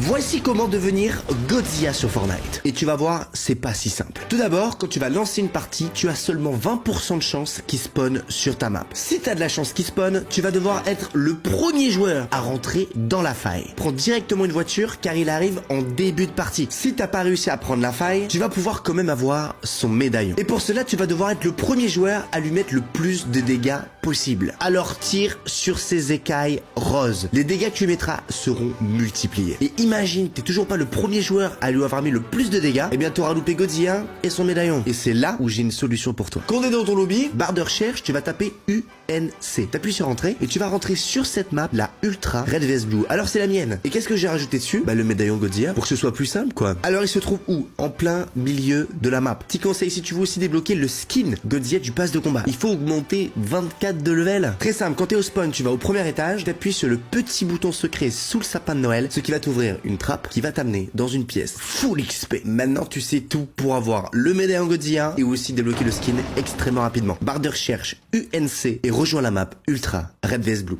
Voici comment devenir Godzilla sur Fortnite. Et tu vas voir, c'est pas si simple. Tout d'abord, quand tu vas lancer une partie, tu as seulement 20% de chance qu'il spawn sur ta map. Si tu as de la chance qu'il spawn, tu vas devoir être le premier joueur à rentrer dans la faille. Prends directement une voiture car il arrive en début de partie. Si t'as pas réussi à prendre la faille, tu vas pouvoir quand même avoir son médaillon. Et pour cela, tu vas devoir être le premier joueur à lui mettre le plus de dégâts possible. Alors tire sur ses écailles roses. Les dégâts que tu mettras seront multipliés. Et imagine, t'es toujours pas le premier joueur à lui avoir mis le plus de dégâts, et bien t'auras loupé Godzilla et son médaillon. Et c'est là où j'ai une solution pour toi. Quand on est dans ton lobby, barre de recherche, tu vas taper UNC. T'appuies sur entrée et tu vas rentrer sur cette map, la Ultra Red vs Blue. Alors c'est la mienne. Et qu'est-ce que j'ai rajouté dessus? Bah le médaillon Godzilla, pour que ce soit plus simple quoi. Alors il se trouve où? En plein milieu de la map. Petit conseil, si tu veux aussi débloquer le skin Godzilla du pass de combat, il faut augmenter 24 de level. Très simple, quand t'es au spawn, tu vas au premier étage, t'appuies sur le petit bouton secret sous le sapin de Noël, ce qui va t'ouvrir une trappe qui va t'amener dans une pièce full XP. Maintenant tu sais tout pour avoir le médaillon Godzilla et aussi débloquer le skin extrêmement rapidement. Barre de recherche UNC et rejoins la map Ultra Red vs Blue.